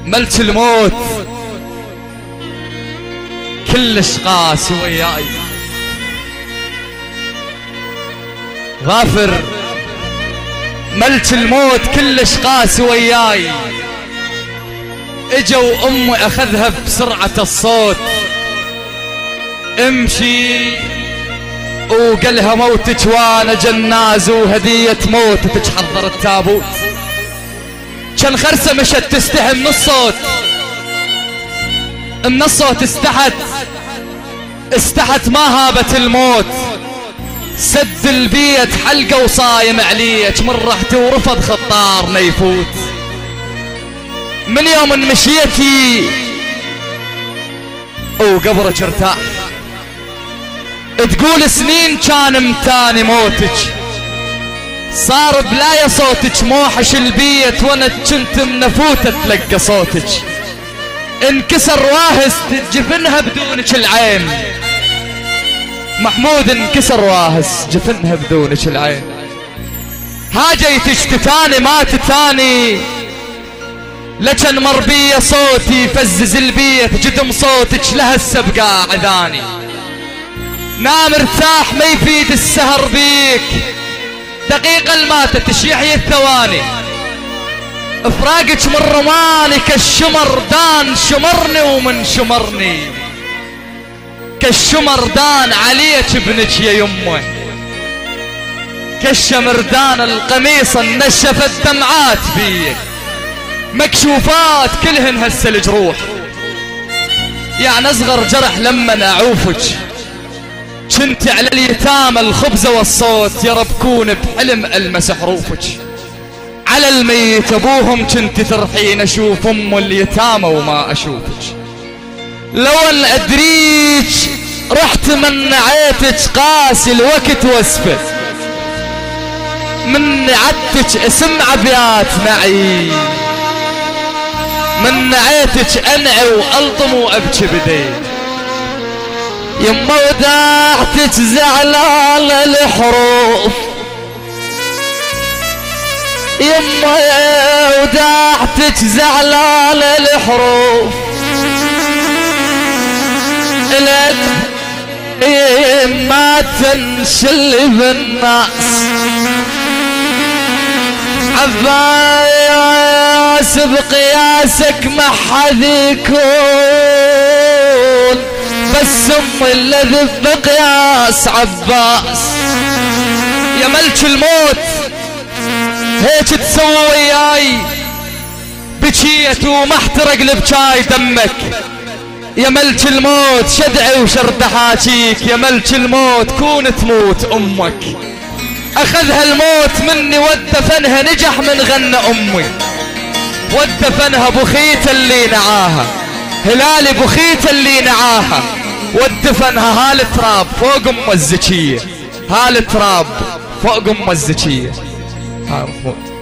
ملك الموت كلش قاسي وياي. غافر ملك الموت كلش قاسي وياي. اجا وامي اخذها بسرعة الصوت، امشي وقالها موتك وانا جناز وهدية موتك حضر التابوت. كان خرسة مشت تستحي من الصوت، من الصوت استحت ما هابت الموت. سد البيت حلقة وصايم عليك من رحتي ورفض خطارنا يفوت. من يوم ان مشيتي وقبرك ارتاح، تقول سنين كان متاني موتك، صار بلايا صوتك موحش البيت وانا كنت منفوت اتلقى صوتك. انكسر واهس جفنها بدونك العين، محمود انكسر واهس جفنها بدونك العين. هاجيتك تتاني ما تتاني، لكن مربية صوتي فزز البيت قدم صوتك لهسه بقى عذاني. نام ارتاح ما يفيد السهر بيك، دقيقة الماتت يحيي الثواني. افراقك من رماني كالشمر دان شمرني ومن شمرني، كالشمر دان عليك ابنك يا يمه، كالشمردان القميص نشفت دمعات بيك، مكشوفات كلهن هسه الجروح. يعني اصغر جرح لما اعوفك كنت على اليتامى الخبز والصوت، يا رب كون بحلم المس حروفك. على الميت ابوهم كنت ترحين اشوف ام اليتامى وما اشوفك. لو ان ادريك رحت من نعيتك قاسي الوقت واسفه، من نعتك اسم عبيات نعي، من نعيتك انعي والطم وابكي بدي. يما وداعتك زعلان الحروف، يما وداعتك زعلان الحروف، لك ما تنشل بالناس عباس بقياسك ما حد يكون، بس ام الذي بقياس عباس. يا ملك الموت هيك تسوي وياي، بكيت وما احترق لبكاي دمك. يا ملك الموت شدعي وشرد حاجيك، يا ملك الموت كون تموت امك. اخذها الموت مني ودفنها نجح من غنى امي، ودفنها بخيت اللي نعاها، هلالي بخيت اللي نعاها، ودفنها هالتراب فوق ام الزكيه، هالتراب فوق ام الزكيه. ها محمود.